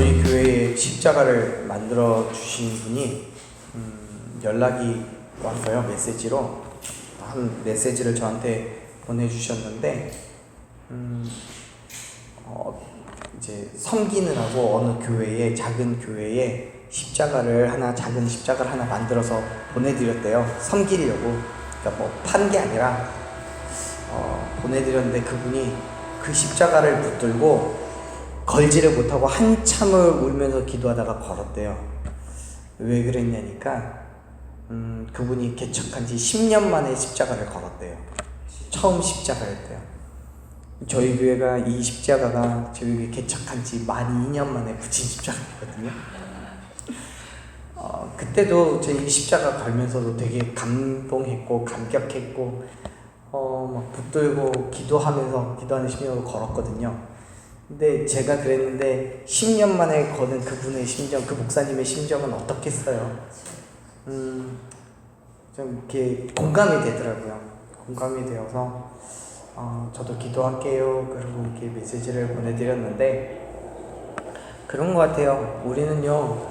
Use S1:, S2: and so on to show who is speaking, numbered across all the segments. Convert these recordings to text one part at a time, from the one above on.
S1: 저희 교회에 십자가를 만들어 주신 분이 연락이 왔어요. 메시지로 한 메시지를 저한테 보내주셨는데 이제 섬기느라고 어느 교회에, 작은 교회에 작은 십자가를 하나 만들어서 보내드렸대요. 섬기려고. 그러니까 뭐 판 게 아니라 보내드렸는데 그분이 그 십자가를 붙들고 걸지를 못하고 한참을 울면서 기도하다가 걸었대요. 왜 그랬냐니까 그분이 개척한 지 10년 만에 십자가를 걸었대요. 처음 십자가였대요. 저희 교회가 이 십자가가 저희 교회 개척한 지 만 2년 만에 붙인 십자가거든요. 그때도 저희 십자가 걸면서도 되게 감동했고 감격했고 막 붙들고 기도하는 심령으로 걸었거든요. 근데 제가 그랬는데 10년 만에 거는 그분의 심정, 그 목사님의 심정은 어떻겠어요? 좀 이렇게 공감이 되더라고요. 공감이 되어서 저도 기도할게요. 그리고 이렇게 메시지를 보내드렸는데 그런 것 같아요. 우리는요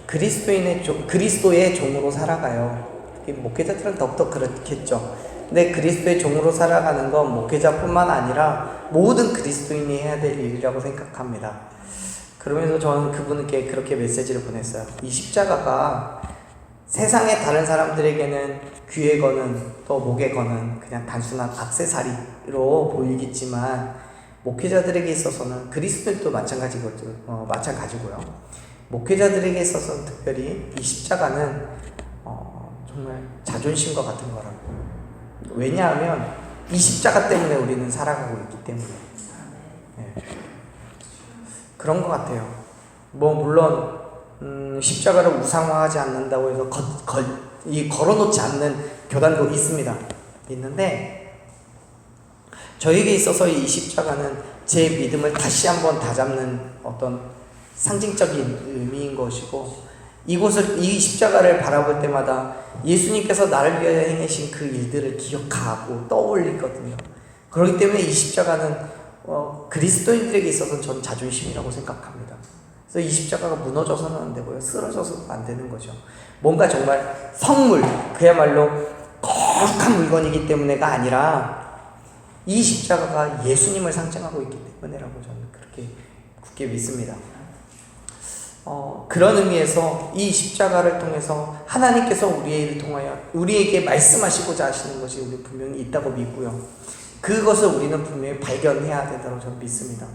S1: 그리스도의 종으로 살아가요. 목회자들은 더욱더 그렇겠죠. 근데 그리스도의 종으로 살아가는 건 목회자뿐만 아니라 모든 그리스도인이 해야 될 일이라고 생각합니다. 그러면서 저는 그분께 그렇게 메시지를 보냈어요. 이 십자가가 세상의 다른 사람들에게는 귀에 거는 또 목에 거는 그냥 단순한 액세서리로 보이겠지만 목회자들에게 있어서는 그리스도인도 마찬가지고요. 목회자들에게 있어서는 특별히 이 십자가는 정말 자존심과 같은 거라고. 왜냐하면 이 십자가 때문에 우리는 살아가고 있기 때문에. 그런 것 같아요. 물론 십자가를 우상화하지 않는다고 해서 걸어놓지 않는 교단도 있는데 저에게 있어서 이 십자가는 제 믿음을 다시 한번 다잡는 어떤 상징적인 의미인 것이고, 이 십자가를 바라볼 때마다 예수님께서 나를 위하여 행하신 그 일들을 기억하고 떠올리거든요. 그렇기 때문에 이 십자가는 그리스도인들에게 있어서는 저는 자존심이라고 생각합니다. 그래서 이 십자가가 무너져서는 안 되고요, 쓰러져서는 안 되는 거죠. 뭔가 정말 성물, 그야말로 거룩한 물건이기 때문에가 아니라 이 십자가가 예수님을 상징하고 있기 때문에라고 저는 그렇게 굳게 믿습니다. 그런 의미에서 이 십자가를 통해서 하나님께서 우리에게 말씀하시고자 하시는 것이 우리 분명히 있다고 믿고요. 그것을 우리는 분명히 발견해야 된다고 저는 믿습니다.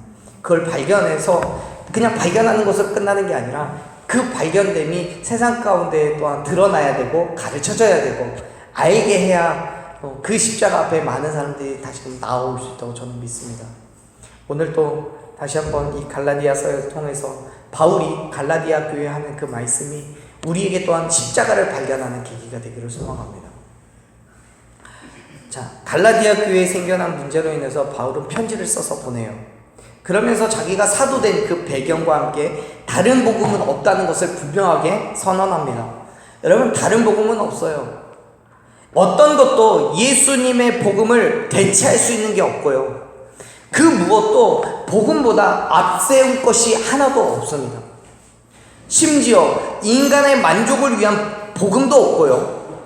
S1: 그걸 발견해서 그냥 발견하는 것으로 끝나는 게 아니라 그 발견됨이 세상 가운데 또한 드러나야 되고 가르쳐져야 되고 알게 해야 그 십자가 앞에 많은 사람들이 다시금 나올 수 있다고 저는 믿습니다. 오늘 또 다시 한번 이 갈라디아서를 통해서 바울이 갈라디아 교회에 하는 그 말씀이 우리에게 또한 십자가를 발견하는 계기가 되기를 소망합니다. 자, 갈라디아 교회에 생겨난 문제로 인해서 바울은 편지를 써서 보내요. 그러면서 자기가 사도된 그 배경과 함께 다른 복음은 없다는 것을 분명하게 선언합니다. 여러분, 다른 복음은 없어요. 어떤 것도 예수님의 복음을 대체할 수 있는 게 없고요. 그 무엇도 복음보다 앞세울 것이 하나도 없습니다. 심지어 인간의 만족을 위한 복음도 없고요.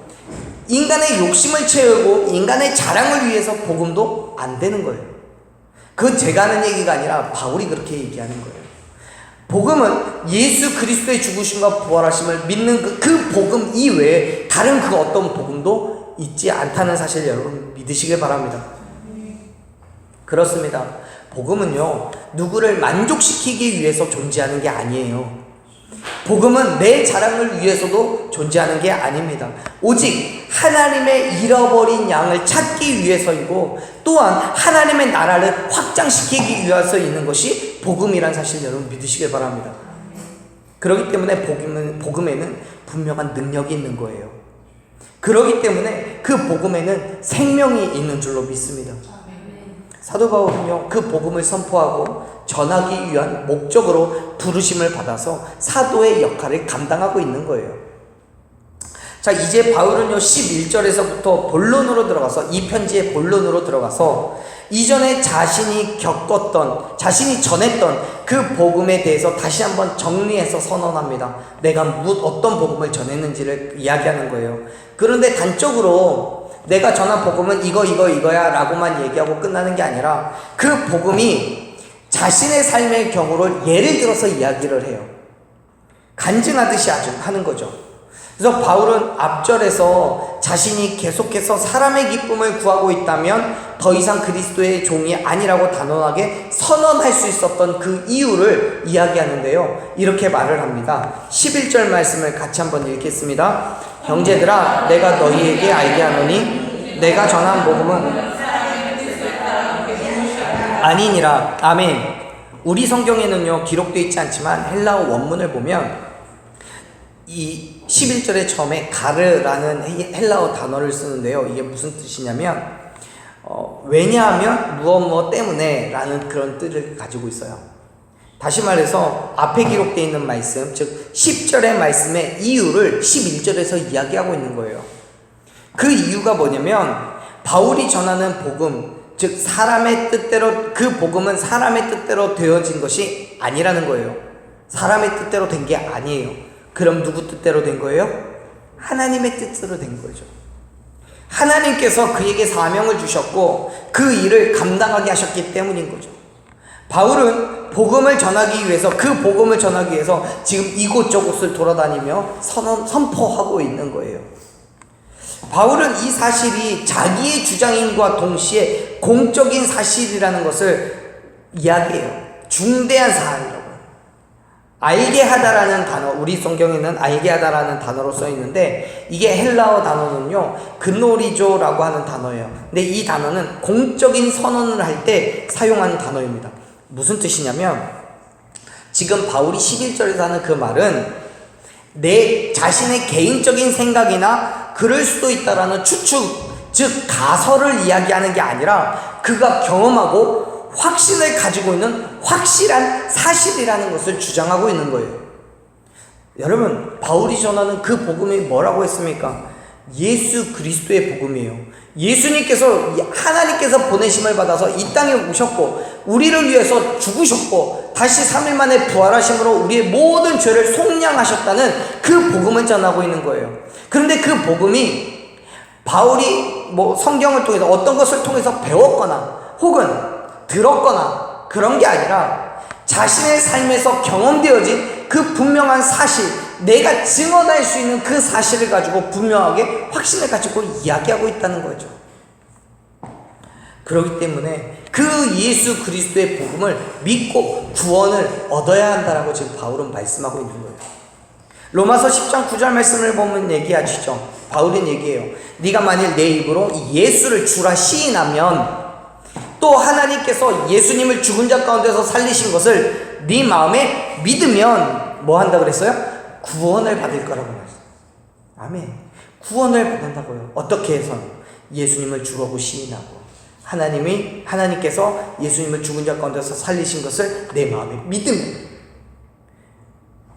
S1: 인간의 욕심을 채우고 인간의 자랑을 위해서 복음도 안 되는 거예요. 그건 제가 하는 얘기가 아니라 바울이 그렇게 얘기하는 거예요. 복음은 예수 그리스도의 죽으심과 부활하심을 믿는 그 복음 이외에 다른 그 어떤 복음도 있지 않다는 사실 여러분 믿으시길 바랍니다. 그렇습니다. 복음은요, 누구를 만족시키기 위해서 존재하는 게 아니에요. 복음은 내 자랑을 위해서도 존재하는 게 아닙니다. 오직 하나님의 잃어버린 양을 찾기 위해서이고 또한 하나님의 나라를 확장시키기 위해서 있는 것이 복음이란 사실 여러분 믿으시길 바랍니다. 그렇기 때문에 복음에는 분명한 능력이 있는 거예요. 그렇기 때문에 그 복음에는 생명이 있는 줄로 믿습니다. 사도 바울은요, 그 복음을 선포하고 전하기 위한 목적으로 부르심을 받아서 사도의 역할을 감당하고 있는 거예요. 자, 이제 바울은요 11절에서부터 본론으로 들어가서, 이 편지의 본론으로 들어가서 이전에 자신이 겪었던, 자신이 전했던 그 복음에 대해서 다시 한번 정리해서 선언합니다. 내가 어떤 복음을 전했는지를 이야기하는 거예요. 그런데 단적으로 내가 전한 복음은 이거야 라고만 얘기하고 끝나는 게 아니라 그 복음이 자신의 삶의 경우를 예를 들어서 이야기를 해요. 간증하듯이 아주 하는 거죠. 그래서 바울은 앞절에서 자신이 계속해서 사람의 기쁨을 구하고 있다면 더 이상 그리스도의 종이 아니라고 단호하게 선언할 수 있었던 그 이유를 이야기하는데요. 이렇게 말을 합니다. 11절 말씀을 같이 한번 읽겠습니다. 형제들아, 내가 너희에게 알게 하노니 내가 전한 복음은 아니니라. 아멘. 우리 성경에는요 기록되어 있지 않지만 헬라어 원문을 보면 이 11절의 처음에 가르라는 헬라어 단어를 쓰는데요. 이게 무슨 뜻이냐면 왜냐하면 무엇 때문에 라는 그런 뜻을 가지고 있어요. 다시 말해서 앞에 기록되어 있는 말씀, 즉 10절의 말씀의 이유를 11절에서 이야기하고 있는 거예요. 그 이유가 뭐냐면 바울이 전하는 복음, 즉 사람의 뜻대로, 그 복음은 사람의 뜻대로 되어진 것이 아니라는 거예요. 사람의 뜻대로 된 게 아니에요. 그럼 누구 뜻대로 된 거예요? 하나님의 뜻대로 된 거죠. 하나님께서 그에게 사명을 주셨고 그 일을 감당하게 하셨기 때문인 거죠. 바울은 복음을 전하기 위해서, 그 복음을 전하기 위해서 지금 이곳저곳을 돌아다니며 선포하고 있는 거예요. 바울은 이 사실이 자기의 주장임과 동시에 공적인 사실이라는 것을 이야기해요. 중대한 사안이라고. 알게 하다라는 단어, 우리 성경에는 알게 하다라는 단어로 써 있는데 이게 헬라어 단어는요 근노리조라고 하는 단어예요. 근데 이 단어는 공적인 선언을 할 때 사용하는 단어입니다. 무슨 뜻이냐면 지금 바울이 11절에서 하는 그 말은 내 자신의 개인적인 생각이나 그럴 수도 있다라는 추측, 즉 가설을 이야기하는 게 아니라 그가 경험하고 확신을 가지고 있는 확실한 사실이라는 것을 주장하고 있는 거예요. 여러분, 바울이 전하는 그 복음이 뭐라고 했습니까? 예수 그리스도의 복음이에요. 예수님께서, 하나님께서 보내심을 받아서 이 땅에 오셨고 우리를 위해서 죽으셨고 다시 3일 만에 부활하심으로 우리의 모든 죄를 속량하셨다는 그 복음을 전하고 있는 거예요. 그런데 그 복음이 바울이 성경을 통해서 어떤 것을 통해서 배웠거나 혹은 들었거나 그런 게 아니라 자신의 삶에서 경험되어진 그 분명한 사실, 내가 증언할 수 있는 그 사실을 가지고 분명하게 확신을 가지고 이야기하고 있다는 거죠. 그렇기 때문에 그 예수 그리스도의 복음을 믿고 구원을 얻어야 한다라고 지금 바울은 말씀하고 있는 거예요. 로마서 10장 9절 말씀을 보면 얘기하시죠. 바울은 얘기해요. 네가 만일 내 입으로 예수를 주라 시인하면 또 하나님께서 예수님을 죽은 자 가운데서 살리신 것을 네 마음에 믿으면 뭐 한다 그랬어요? 구원을 받을 거라고 말했어요. 아멘. 구원을 받는다고요. 어떻게 해서? 예수님을 주라고 시인하고 하나님께서 예수님을 죽은 자 가운데서 살리신 것을 내 마음에 믿으면,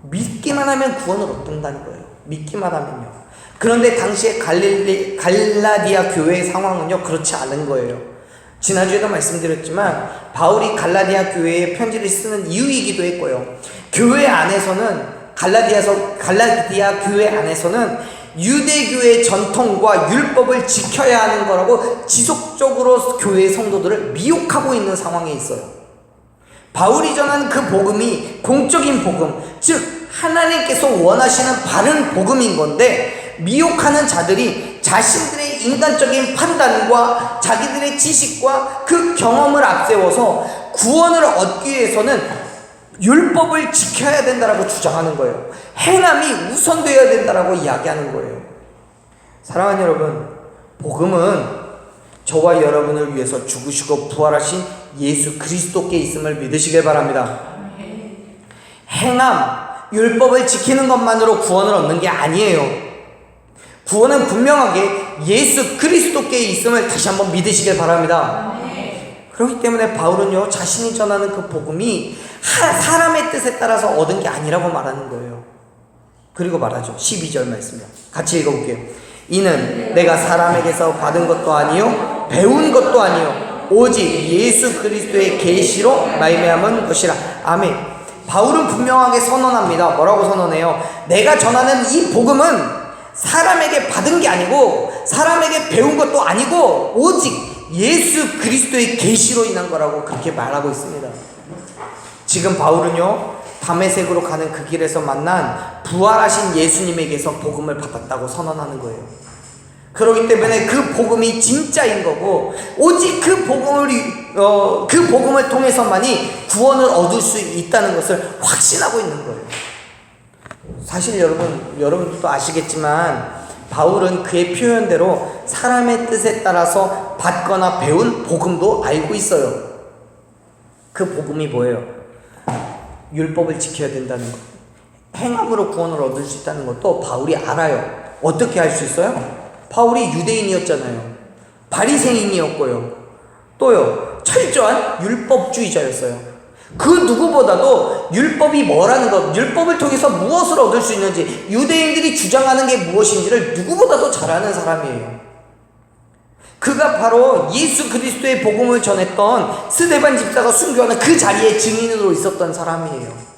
S1: 믿기만 하면 구원을 얻는다는 거예요. 믿기만 하면요. 그런데 당시에 갈라디아 교회의 상황은요 그렇지 않은 거예요. 지난주에도 말씀드렸지만 바울이 갈라디아 교회에 편지를 쓰는 이유이기도 했고요. 교회 안에서는 갈라디아 교회 안에서는 유대교의 전통과 율법을 지켜야 하는 거라고 지속적으로 교회의 성도들을 미혹하고 있는 상황에 있어요. 바울이 전하는 그 복음이 공적인 복음, 즉 하나님께서 원하시는 바른 복음인 건데 미혹하는 자들이 자신들의 인간적인 판단과 자기들의 지식과 그 경험을 앞세워서 구원을 얻기 위해서는 율법을 지켜야 된다라고 주장하는 거예요. 행함이 우선되어야 된다라고 이야기하는 거예요. 사랑하는 여러분, 복음은 저와 여러분을 위해서 죽으시고 부활하신 예수 그리스도께 있음을 믿으시길 바랍니다. 행함, 율법을 지키는 것만으로 구원을 얻는 게 아니에요. 구원은 분명하게 예수 그리스도께 있음을 다시 한번 믿으시길 바랍니다. 그렇기 때문에 바울은요 자신이 전하는 그 복음이 사람의 뜻에 따라서 얻은 게 아니라고 말하는 거예요. 그리고 말하죠. 12절 말씀이요. 같이 읽어볼게요. 이는 내가 사람에게서 받은 것도 아니요 배운 것도 아니요 오직 예수 그리스도의 계시로 말미암은 것이라. 아멘. 바울은 분명하게 선언합니다. 뭐라고 선언해요? 내가 전하는 이 복음은 사람에게 받은 게 아니고 사람에게 배운 것도 아니고 오직 예수 그리스도의 계시로 인한 거라고 그렇게 말하고 있습니다. 지금 바울은요, 다메섹으로 가는 그 길에서 만난 부활하신 예수님에게서 복음을 받았다고 선언하는 거예요. 그렇기 때문에 그 복음이 진짜인 거고 오직 그 복음을 통해서만이 구원을 얻을 수 있다는 것을 확신하고 있는 거예요. 사실 여러분들도 아시겠지만 바울은 그의 표현대로 사람의 뜻에 따라서 받거나 배운 복음도 알고 있어요. 그 복음이 뭐예요? 율법을 지켜야 된다는 것, 행함으로 구원을 얻을 수 있다는 것도 바울이 알아요. 어떻게 알 수 있어요? 바울이 유대인이었잖아요. 바리새인이었고요. 또요, 철저한 율법주의자였어요. 그 누구보다도 율법이 뭐라는 것, 율법을 통해서 무엇을 얻을 수 있는지, 유대인들이 주장하는 게 무엇인지를 누구보다도 잘 아는 사람이에요. 그가 바로 예수 그리스도의 복음을 전했던 스데반 집사가 순교하는 그 자리에 증인으로 있었던 사람이에요.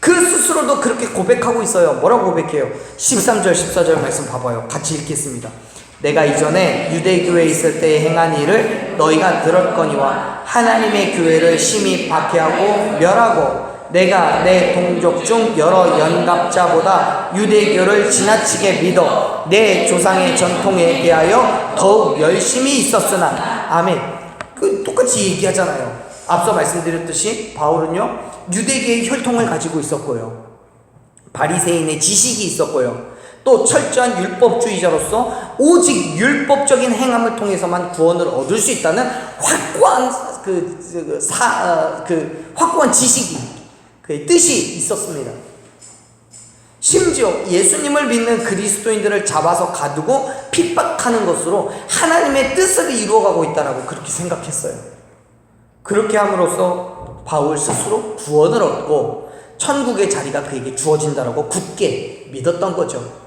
S1: 그 스스로도 그렇게 고백하고 있어요. 뭐라고 고백해요? 13절 14절 말씀 봐봐요. 같이 읽겠습니다. 내가 이전에 유대교회에 있을 때 행한 일을 너희가 들었거니와 하나님의 교회를 심히 박해하고 멸하고 내가 내 동족 중 여러 연갑자보다 유대교를 지나치게 믿어 내 조상의 전통에 대하여 더욱 열심히 있었으나. 아멘. 똑같이 얘기하잖아요. 앞서 말씀드렸듯이 바울은요, 유대계의 혈통을 가지고 있었고요, 바리새인의 지식이 있었고요, 또 철저한 율법주의자로서 오직 율법적인 행함을 통해서만 구원을 얻을 수 있다는 확고한 확고한 지식이, 그의 뜻이 있었습니다. 심지어 예수님을 믿는 그리스도인들을 잡아서 가두고 핍박하는 것으로 하나님의 뜻을 이루어가고 있다라고 그렇게 생각했어요. 그렇게 함으로써 바울 스스로 구원을 얻고 천국의 자리가 그에게 주어진다라고 굳게 믿었던 거죠.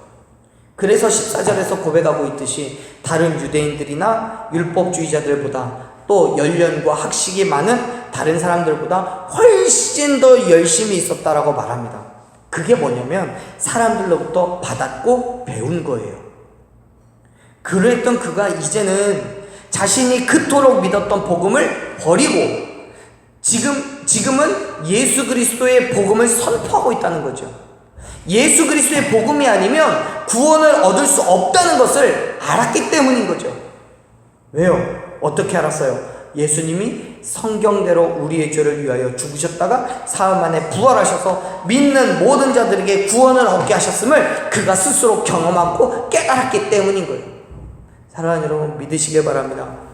S1: 그래서 14절에서 고백하고 있듯이 다른 유대인들이나 율법주의자들보다 또 연령과 학식이 많은 다른 사람들보다 훨씬 더 열심히 있었다라고 말합니다. 그게 뭐냐면 사람들로부터 받았고 배운 거예요. 그랬던 그가 이제는 자신이 그토록 믿었던 복음을 버리고 지금은 예수 그리스도의 복음을 선포하고 있다는 거죠. 예수 그리스도의 복음이 아니면 구원을 얻을 수 없다는 것을 알았기 때문인 거죠. 왜요? 어떻게 알았어요? 예수님이 성경대로 우리의 죄를 위하여 죽으셨다가 사흘 만에 부활하셔서 믿는 모든 자들에게 구원을 얻게 하셨음을 그가 스스로 경험하고 깨달았기 때문인 거예요. 사랑하는 여러분, 믿으시길 바랍니다.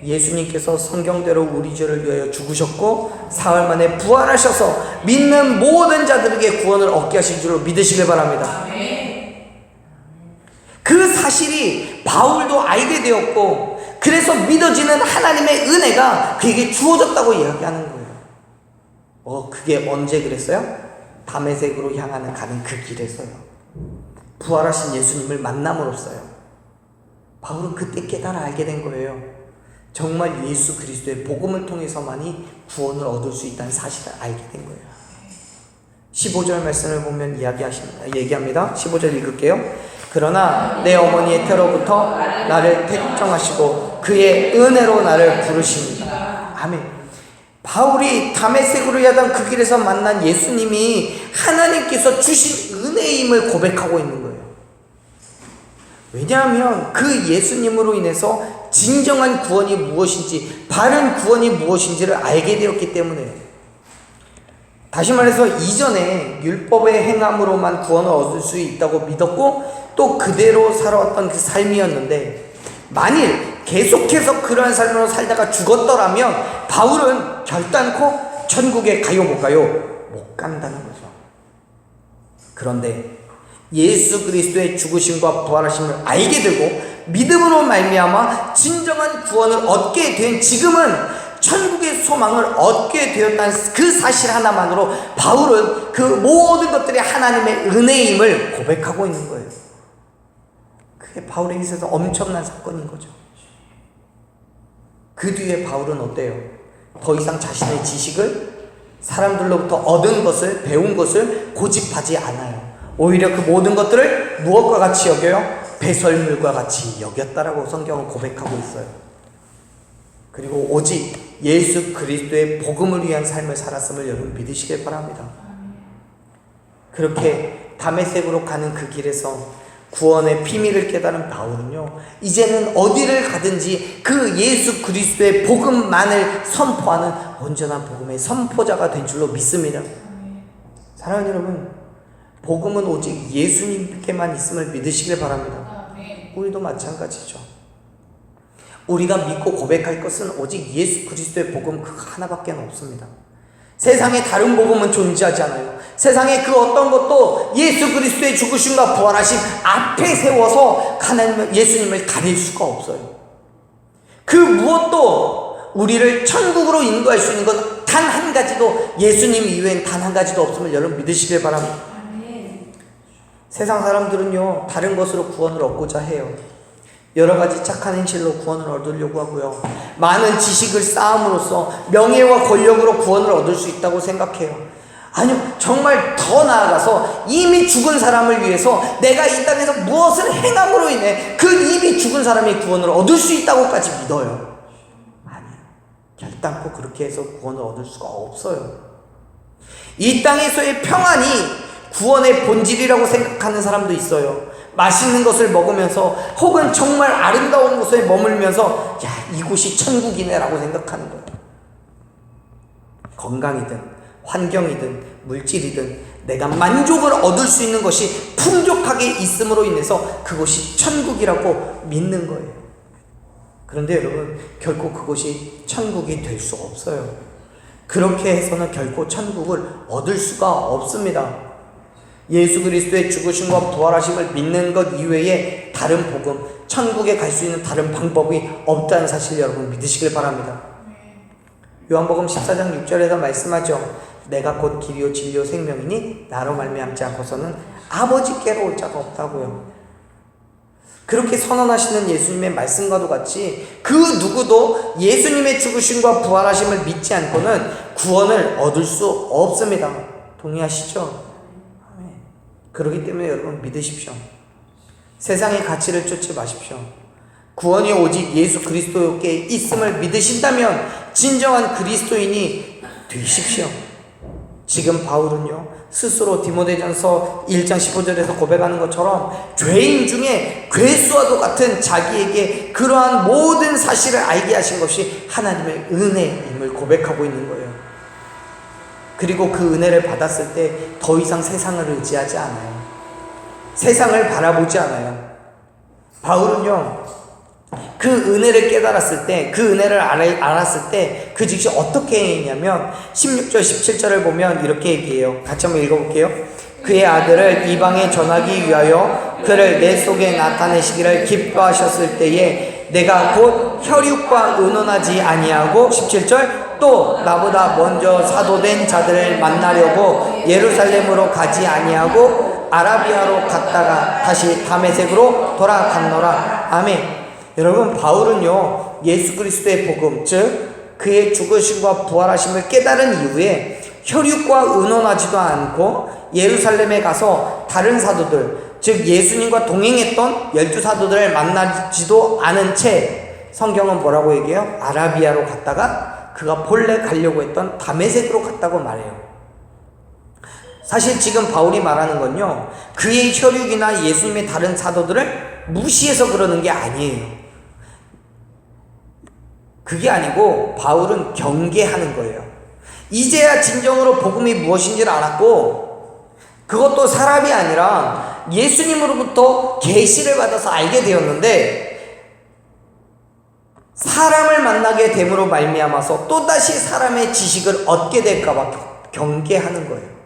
S1: 예수님께서 성경대로 우리 죄를 위하여 죽으셨고 사흘 만에 부활하셔서 믿는 모든 자들에게 구원을 얻게 하신 줄로 믿으시길 바랍니다. 그 사실이 바울도 알게 되었고 그래서 믿어지는 하나님의 은혜가 그에게 주어졌다고 이야기하는 거예요. 그게 언제 그랬어요? 다메섹으로 향하는 가는 그 길에서요. 부활하신 예수님을 만남으로써요. 바울은 그때 깨달아 알게 된 거예요. 정말 예수 그리스도의 복음을 통해서만이 구원을 얻을 수 있다는 사실을 알게 된 거예요. 15절 말씀을 보면 얘기합니다. 15절 읽을게요. 그러나 내 어머니의 태로부터 나를 택정하시고 그의 은혜로 나를 부르십니다. 아멘. 바울이 다메섹으로 야단 그 길에서 만난 예수님이 하나님께서 주신 은혜임을 고백하고 있는 거예요. 왜냐하면 그 예수님으로 인해서 진정한 구원이 무엇인지, 바른 구원이 무엇인지를 알게 되었기 때문에. 다시 말해서 이전에 율법의 행함으로만 구원을 얻을 수 있다고 믿었고 또 그대로 살아왔던 그 삶이었는데, 만일 계속해서 그러한 삶으로 살다가 죽었더라면 바울은 결단코 천국에 가요 못 가요? 못 간다는 거죠. 그런데 예수 그리스도의 죽으심과 부활하심을 알게 되고 믿음으로 말미암아 진정한 구원을 얻게 된 지금은 천국의 소망을 얻게 되었다는 그 사실 하나만으로 바울은 그 모든 것들이 하나님의 은혜임을 고백하고 있는 거예요. 그게 바울에게 있어서 엄청난 사건인 거죠. 그 뒤에 바울은 어때요? 더 이상 자신의 지식을 사람들로부터 얻은 것을, 배운 것을 고집하지 않아요. 오히려 그 모든 것들을 무엇과 같이 여겨요? 배설물과 같이 여겼다라고 성경은 고백하고 있어요. 그리고 오직 예수 그리스도의 복음을 위한 삶을 살았음을 여러분 믿으시길 바랍니다. 그렇게 다메섹으로 가는 그 길에서 구원의 비밀을 깨달은 바울은요, 이제는 어디를 가든지 그 예수 그리스도의 복음만을 선포하는 온전한 복음의 선포자가 된 줄로 믿습니다. 사랑하는 여러분, 복음은 오직 예수님께만 있음을 믿으시길 바랍니다. 우리도 마찬가지죠. 우리가 믿고 고백할 것은 오직 예수 그리스도의 복음 그 하나밖에 없습니다. 세상에 다른 복음은 존재하지 않아요. 세상에 그 어떤 것도 예수 그리스도의 죽으심과 부활하심 앞에 세워서 예수님을 가릴 수가 없어요. 그 무엇도 우리를 천국으로 인도할 수 있는 건 단 한 가지도, 예수님 이외엔 단 한 가지도 없음을 여러분 믿으시길 바랍니다. 세상 사람들은요, 다른 것으로 구원을 얻고자 해요. 여러 가지 착한 행실로 구원을 얻으려고 하고요, 많은 지식을 쌓음으로써 명예와 권력으로 구원을 얻을 수 있다고 생각해요. 아니요, 정말 더 나아가서 이미 죽은 사람을 위해서 내가 이 땅에서 무엇을 행함으로 인해 그 이미 죽은 사람이 구원을 얻을 수 있다고까지 믿어요. 아니요, 결단코 그렇게 해서 구원을 얻을 수가 없어요. 이 땅에서의 평안이 구원의 본질이라고 생각하는 사람도 있어요. 맛있는 것을 먹으면서 혹은 정말 아름다운 곳에 머물면서 야, 이곳이 천국이네 라고 생각하는 거예요. 건강이든 환경이든 물질이든 내가 만족을 얻을 수 있는 것이 풍족하게 있음으로 인해서 그것이 천국이라고 믿는 거예요. 그런데 여러분, 결코 그것이 천국이 될 수 없어요. 그렇게 해서는 결코 천국을 얻을 수가 없습니다. 예수 그리스도의 죽으심과 부활하심을 믿는 것 이외에 다른 복음, 천국에 갈 수 있는 다른 방법이 없다는 사실 여러분 믿으시길 바랍니다. 요한복음 14장 6절에서 말씀하죠. 내가 곧 길이요 진리요 생명이니 나로 말미암지 않고서는 아버지께로 올 자가 없다고요. 그렇게 선언하시는 예수님의 말씀과도 같이 그 누구도 예수님의 죽으심과 부활하심을 믿지 않고는 구원을 얻을 수 없습니다. 동의하시죠? 그렇기 때문에 여러분 믿으십시오. 세상의 가치를 쫓지 마십시오. 구원이 오직 예수 그리스도께 있음을 믿으신다면 진정한 그리스도인이 되십시오. 지금 바울은요, 스스로 디모데전서 1장 15절에서 고백하는 것처럼 죄인 중에 괴수와도 같은 자기에게 그러한 모든 사실을 알게 하신 것이 하나님의 은혜임을 고백하고 있는 거예요. 그리고 그 은혜를 받았을 때 더 이상 세상을 의지하지 않아요. 세상을 바라보지 않아요. 바울은요, 그 은혜를 깨달았을 때, 그 은혜를 알았을 때 그 즉시 어떻게 했냐면 16절 17절을 보면 이렇게 얘기해요. 같이 한번 읽어볼게요. 그의 아들을 이방에 전하기 위하여 그를 내 속에 나타내시기를 기뻐하셨을 때에 내가 곧 혈육과 의논하지 아니하고 17절 또 나보다 먼저 사도된 자들을 만나려고 예루살렘으로 가지 아니하고 아라비아로 갔다가 다시 다메섹으로 돌아갔노라. 아멘. 여러분, 바울은요, 예수 그리스도의 복음, 즉 그의 죽으심과 부활하심을 깨달은 이후에 혈육과 의논하지도 않고 예루살렘에 가서 다른 사도들, 즉 예수님과 동행했던 12사도들을 만나지도 않은 채 성경은 뭐라고 얘기해요? 아라비아로 갔다가 그가 본래 가려고 했던 다메섹으로 갔다고 말해요. 사실 지금 바울이 말하는 건요, 그의 혈육이나 예수님의 다른 사도들을 무시해서 그러는 게 아니에요. 그게 아니고 바울은 경계하는 거예요. 이제야 진정으로 복음이 무엇인지를 알았고, 그것도 사람이 아니라 예수님으로부터 계시를 받아서 알게 되었는데, 사람을 만나게 됨으로 말미암아서 또다시 사람의 지식을 얻게 될까봐 경계하는 거예요.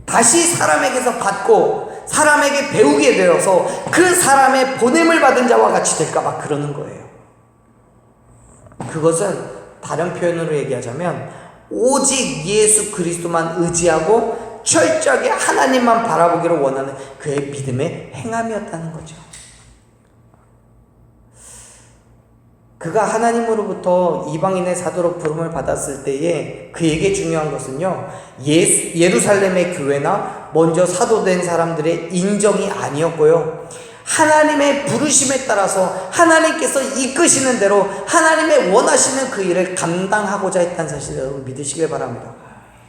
S1: 다시 사람에게서 받고 사람에게 배우게 되어서 그 사람의 보냄을 받은 자와 같이 될까봐 그러는 거예요. 그것은 다른 표현으로 얘기하자면 오직 예수 그리스도만 의지하고 철저하게 하나님만 바라보기를 원하는 그의 믿음의 행함이었다는 거죠. 그가 하나님으로부터 이방인의 사도로 부름을 받았을 때에 그에게 중요한 것은요, 예루살렘의 교회나 먼저 사도된 사람들의 인정이 아니었고요, 하나님의 부르심에 따라서 하나님께서 이끄시는 대로 하나님의 원하시는 그 일을 감당하고자 했다는 사실을 여러분 믿으시길 바랍니다.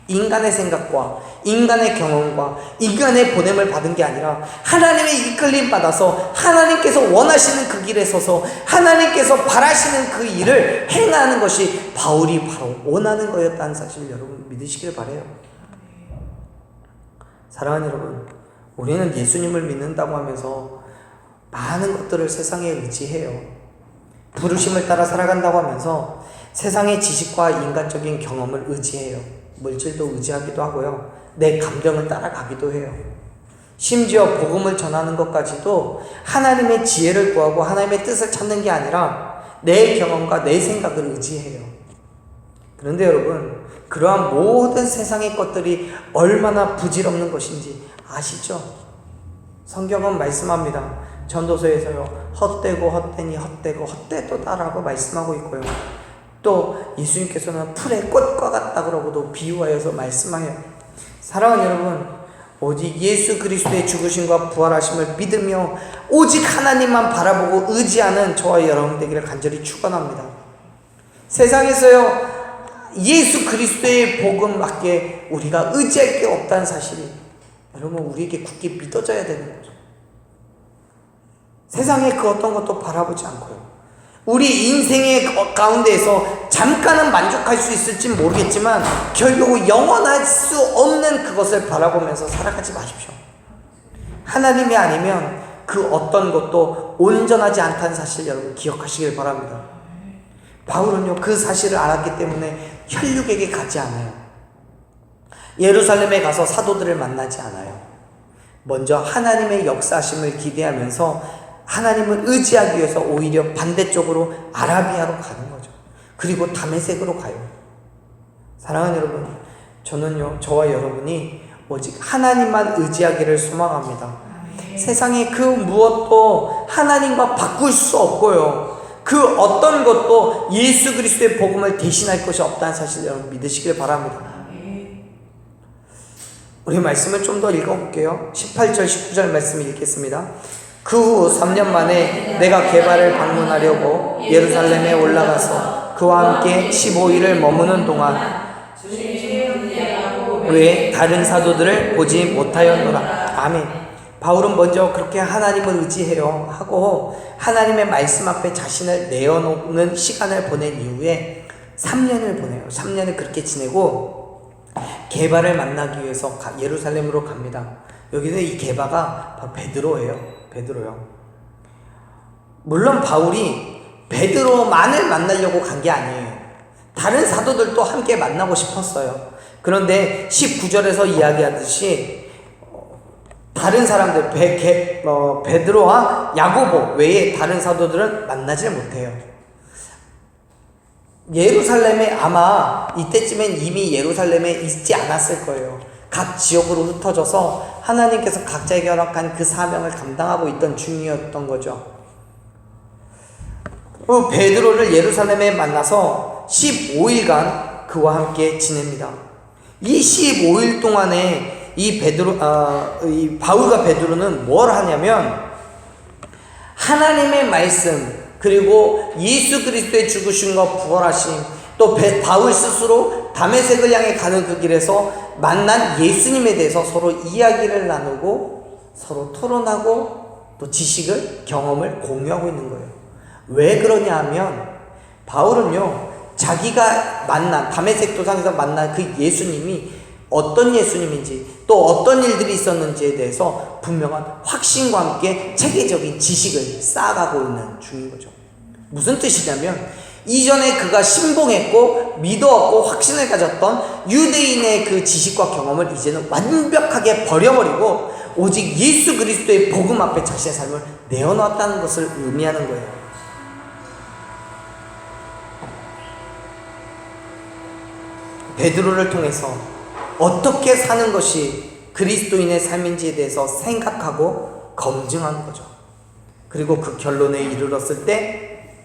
S1: 인간의 생각과 인간의 경험과 인간의 보냄을 받은 게 아니라 하나님의 이끌림 받아서 하나님께서 원하시는 그 길에 서서 하나님께서 바라시는 그 일을 행하는 것이 바울이 바로 원하는 거였다는 사실을 여러분 믿으시길 바라요. 사랑하는 여러분, 우리는 예수님을 믿는다고 하면서 많은 것들을 세상에 의지해요. 부르심을 따라 살아간다고 하면서 세상의 지식과 인간적인 경험을 의지해요. 물질도 의지하기도 하고요, 내 감정을 따라가기도 해요. 심지어 복음을 전하는 것까지도 하나님의 지혜를 구하고 하나님의 뜻을 찾는 게 아니라 내 경험과 내 생각을 의지해요. 그런데 여러분, 그러한 모든 세상의 것들이 얼마나 부질없는 것인지 아시죠? 성경은 말씀합니다. 전도서에서요, 헛되고 헛되니 헛되고 헛되도다라고 말씀하고 있고요, 또 예수님께서는 풀의 꽃과 같다 그러고도 비유하여서 말씀하여, 사랑하는 여러분, 오직 예수 그리스도의 죽으심과 부활하심을 믿으며 오직 하나님만 바라보고 의지하는 저와 여러분 되기를 간절히 축원합니다. 세상에서요, 예수 그리스도의 복음밖에 우리가 의지할 게 없다는 사실이 여러분 우리에게 굳게 믿어져야 되는 거죠. 세상의 그 어떤 것도 바라보지 않고요, 우리 인생의 가운데에서 잠깐은 만족할 수 있을지 모르겠지만 결국 영원할 수 없는 그것을 바라보면서 살아가지 마십시오. 하나님이 아니면 그 어떤 것도 온전하지 않다는 사실 여러분 기억하시길 바랍니다. 바울은요, 그 사실을 알았기 때문에 혈육에게 가지 않아요. 예루살렘에 가서 사도들을 만나지 않아요. 먼저 하나님의 역사심을 기대하면서 하나님을 의지하기 위해서 오히려 반대쪽으로 아라비아로 가는 거죠. 그리고 다메섹으로 가요. 사랑하는 여러분, 저는요, 저와 여러분이 오직 하나님만 의지하기를 소망합니다. 세상에 그 무엇도 하나님과 바꿀 수 없고요, 그 어떤 것도 예수 그리스도의 복음을 대신할 것이 없다는 사실을 여러분 믿으시길 바랍니다. 우리 말씀을 좀 더 읽어볼게요. 18절 19절 말씀을 읽겠습니다. 그 후 3년 만에 내가 게바를 방문하려고 예루살렘에 올라가서 그와 함께 15일을 머무는 동안 왜 다른 사도들을 보지 못하였노라. 아멘. 바울은 먼저 그렇게 하나님을 의지해요 하고 하나님의 말씀 앞에 자신을 내어놓는 시간을 보낸 이후에 3년을 보내요. 3년을 그렇게 지내고 게바를 만나기 위해서 예루살렘으로 갑니다. 여기는 이 게바가 바로 베드로예요. 베드로요. 물론 바울이 베드로만을 만나려고 간 게 아니에요. 다른 사도들도 함께 만나고 싶었어요. 그런데 19절에서 이야기하듯이 다른 사람들 베드로와 야고보 외에 다른 사도들은 만나질 못해요. 예루살렘에 아마 이때쯤엔 이미 예루살렘에 있지 않았을 거예요. 각 지역으로 흩어져서 하나님께서 각자에게 허락한 그 사명을 감당하고 있던 중이었던 거죠. 베드로를 예루살렘에 만나서 15일간 그와 함께 지냅니다. 이 15일 동안에 이 바울과 베드로는 뭘 하냐면 하나님의 말씀, 그리고 예수 그리스도의 죽으심과 부활하심, 또 바울 스스로 다메섹을 향해 가는 그 길에서 만난 예수님에 대해서 서로 이야기를 나누고 서로 토론하고 또 지식을, 경험을 공유하고 있는 거예요. 왜 그러냐 하면 바울은요, 자기가 만난 다메섹 도상에서 만난 그 예수님이 어떤 예수님인지 또 어떤 일들이 있었는지에 대해서 분명한 확신과 함께 체계적인 지식을 쌓아가고 있는 중인 거죠. 무슨 뜻이냐면 이전에 그가 신봉했고 믿어왔고 확신을 가졌던 유대인의 그 지식과 경험을 이제는 완벽하게 버려버리고 오직 예수 그리스도의 복음 앞에 자신의 삶을 내어놨다는 것을 의미하는 거예요. 베드로를 통해서 어떻게 사는 것이 그리스도인의 삶인지에 대해서 생각하고 검증하는 거죠. 그리고 그 결론에 이르렀을 때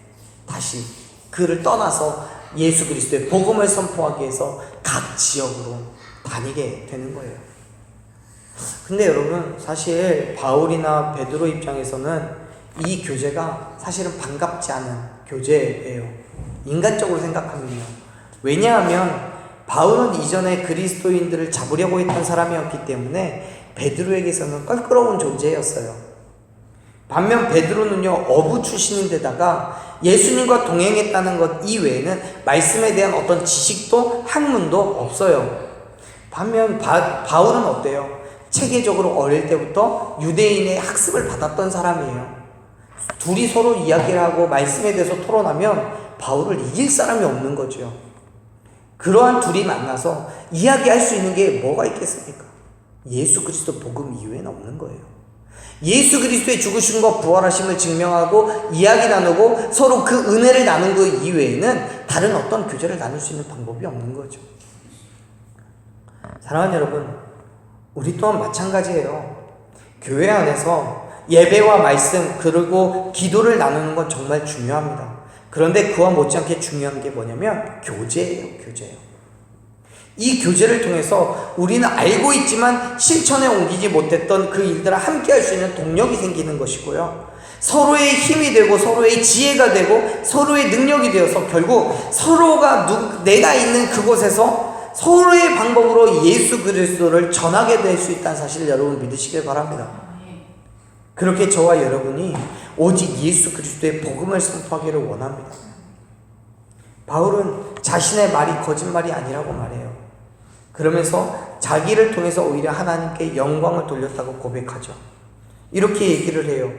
S1: 다시 그를 떠나서 예수 그리스도의 복음을 선포하기 위해서 각 지역으로 다니게 되는 거예요. 근데 여러분, 사실 바울이나 베드로 입장에서는 이 교제가 사실은 반갑지 않은 교제예요. 인간적으로 생각하면요. 왜냐하면 바울은 이전에 그리스도인들을 잡으려고 했던 사람이었기 때문에 베드로에게서는 껄끄러운 존재였어요. 반면 베드로는요, 어부 출신인데다가 예수님과 동행했다는 것 이외에는 말씀에 대한 어떤 지식도 학문도 없어요. 반면 바울은 어때요? 체계적으로 어릴 때부터 유대인의 학습을 받았던 사람이에요. 둘이 서로 이야기를 하고 말씀에 대해서 토론하면 바울을 이길 사람이 없는 거죠. 그러한 둘이 만나서 이야기할 수 있는 게 뭐가 있겠습니까? 예수 그리스도 복음 이외에는 없는 거예요. 예수 그리스도의 죽으심과 부활하심을 증명하고 이야기 나누고 서로 그 은혜를 나눈 것 이외에는 다른 어떤 교제를 나눌 수 있는 방법이 없는 거죠. 사랑하는 여러분, 우리 또한 마찬가지예요. 교회 안에서 예배와 말씀 그리고 기도를 나누는 건 정말 중요합니다. 그런데 그와 못지않게 중요한 게 뭐냐면 교제예요. 교제예요. 이 교제를 통해서 우리는 알고 있지만 실천에 옮기지 못했던 그 일들을 함께 할 수 있는 동력이 생기는 것이고요. 서로의 힘이 되고 서로의 지혜가 되고 서로의 능력이 되어서 결국 서로가 내가 있는 그곳에서 서로의 방법으로 예수 그리스도를 전하게 될 수 있다는 사실을 여러분 믿으시길 바랍니다. 그렇게 저와 여러분이 오직 예수 그리스도의 복음을 선포하기를 원합니다. 바울은 자신의 말이 거짓말이 아니라고 말해요. 그러면서 자기를 통해서 오히려 하나님께 영광을 돌렸다고 고백하죠. 이렇게 얘기를 해요.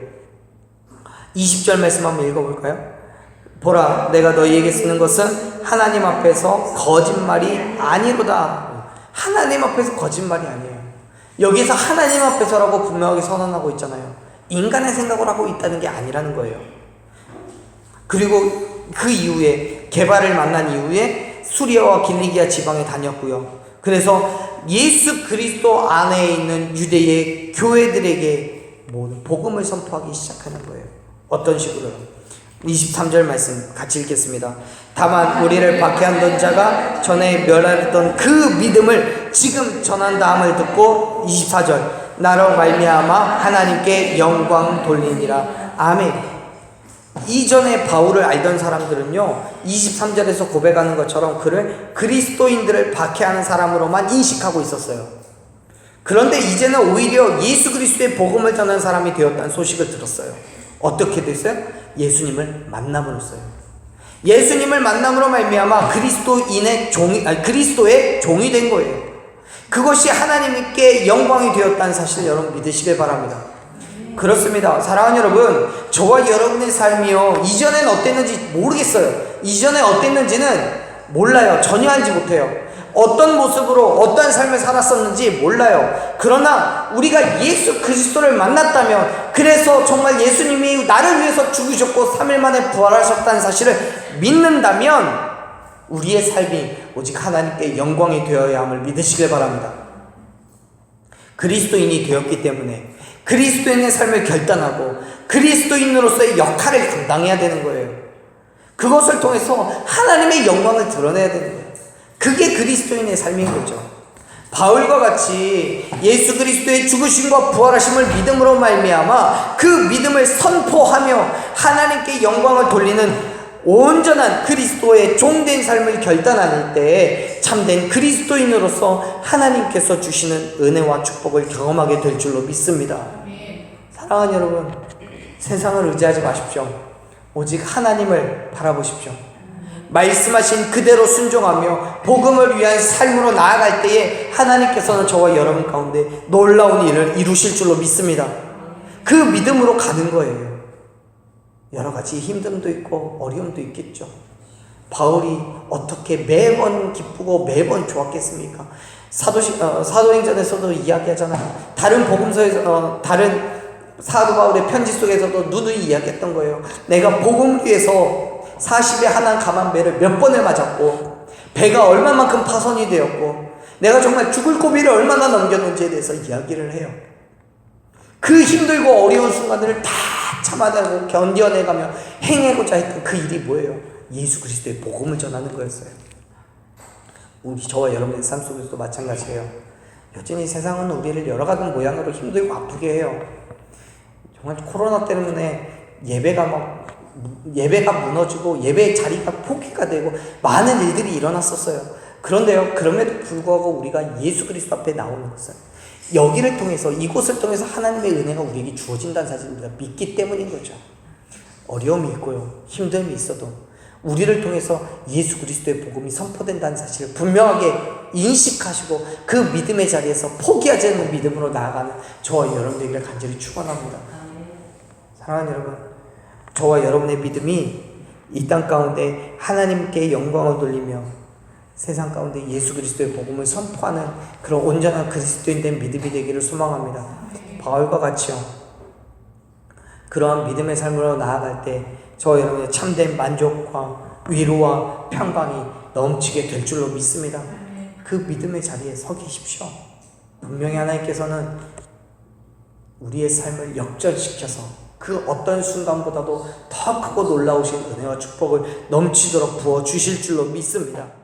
S1: 20절 말씀 한번 읽어볼까요? 보라, 내가 너희에게 쓰는 것은 하나님 앞에서 거짓말이 아니로다. 하나님 앞에서 거짓말이 아니에요. 여기서 하나님 앞에서라고 분명하게 선언하고 있잖아요. 인간의 생각을 하고 있다는 게 아니라는 거예요. 그리고 그 이후에 게바를 만난 이후에 수리아와 길리기아 지방에 다녔고요. 그래서 예수 그리스도 안에 있는 유대의 교회들에게 복음을 선포하기 시작하는 거예요. 어떤 식으로요? 23절 말씀 같이 읽겠습니다. 다만 우리를 박해하던 자가 전에 멸하였던 그 믿음을 지금 전한다함을 듣고 24절 나로 말미암아 하나님께 영광 돌리니라. 아멘. 이전에 바울을 알던 사람들은요 23절에서 고백하는 것처럼 그를 그리스도인들을 박해하는 사람으로만 인식하고 있었어요. 그런데 이제는 오히려 예수 그리스도의 복음을 전하는 사람이 되었다는 소식을 들었어요. 어떻게 됐어요? 예수님을 만남으로써요. 예수님을 만남으로 말미암아 그리스도의 종이 된 거예요. 그것이 하나님께 영광이 되었다는 사실을 여러분 믿으시길 바랍니다. 그렇습니다. 사랑하는 여러분, 저와 여러분의 삶이요 이전엔 어땠는지 모르겠어요. 이전에 어땠는지는 몰라요. 전혀 알지 못해요. 어떤 모습으로 어떤 삶을 살았었는지 몰라요. 그러나 우리가 예수 그리스도를 만났다면, 그래서 정말 예수님이 나를 위해서 죽으셨고 3일 만에 부활하셨다는 사실을 믿는다면 우리의 삶이 오직 하나님께 영광이 되어야 함을 믿으시길 바랍니다. 그리스도인이 되었기 때문에 그리스도인의 삶을 결단하고 그리스도인으로서의 역할을 감당해야 되는 거예요. 그것을 통해서 하나님의 영광을 드러내야 되는 거예요. 그게 그리스도인의 삶인 거죠. 바울과 같이 예수 그리스도의 죽으심과 부활하심을 믿음으로 말미암아 그 믿음을 선포하며 하나님께 영광을 돌리는 온전한 그리스도의 종된 삶을 결단할 때 참된 그리스도인으로서 하나님께서 주시는 은혜와 축복을 경험하게 될 줄로 믿습니다. 사랑하는 여러분, 세상을 의지하지 마십시오. 오직 하나님을 바라보십시오. 말씀하신 그대로 순종하며 복음을 위한 삶으로 나아갈 때에 하나님께서는 저와 여러분 가운데 놀라운 일을 이루실 줄로 믿습니다. 그 믿음으로 가는 거예요. 여러 가지 힘듦도 있고 어려움도 있겠죠. 바울이 어떻게 매번 기쁘고 매번 좋았겠습니까? 사도행전에서도 이야기하잖아요. 다른 복음서에서 다른 사도 바울의 편지 속에서도 누누이 이야기했던 거예요. 내가 복음을 위해서 40에 하나 감한 배를 몇 번을 맞았고 배가 얼마만큼 파손이 되었고 내가 정말 죽을 고비를 얼마나 넘겼는지에 대해서 이야기를 해요. 그 힘들고 어려운 순간들을 다 참아내고 견뎌내가며 행하고자 했던 그 일이 뭐예요? 예수 그리스도의 복음을 전하는 거였어요. 우리 저와 여러분의 삶 속에서도 마찬가지예요. 여전히 세상은 우리를 여러 가지 모양으로 힘들고 아프게 해요. 정말 코로나 때문에 예배가 무너지고 예배의 자리가 포기가 되고 많은 일들이 일어났었어요. 그런데요, 그럼에도 불구하고 우리가 예수 그리스도 앞에 나오는 것은 여기를 통해서, 이곳을 통해서 하나님의 은혜가 우리에게 주어진다는 사실을 우리가 믿기 때문인 거죠. 어려움이 있고요, 힘듦이 있어도 우리를 통해서 예수 그리스도의 복음이 선포된다는 사실을 분명하게 인식하시고 그 믿음의 자리에서 포기하지 않는 믿음으로 나아가는 저와 여러분들에게 간절히 축원합니다. 사랑하는 여러분, 저와 여러분의 믿음이 이 땅 가운데 하나님께 영광을 돌리며 세상 가운데 예수 그리스도의 복음을 선포하는 그런 온전한 그리스도인 된 믿음이 되기를 소망합니다. 바울과 같이요, 그러한 믿음의 삶으로 나아갈 때 저와 여러분의 참된 만족과 위로와 평강이 넘치게 될 줄로 믿습니다. 그 믿음의 자리에 서 계십시오. 분명히 하나님께서는 우리의 삶을 역전시켜서 그 어떤 순간보다도 더 크고 놀라우신 은혜와 축복을 넘치도록 부어주실 줄로 믿습니다.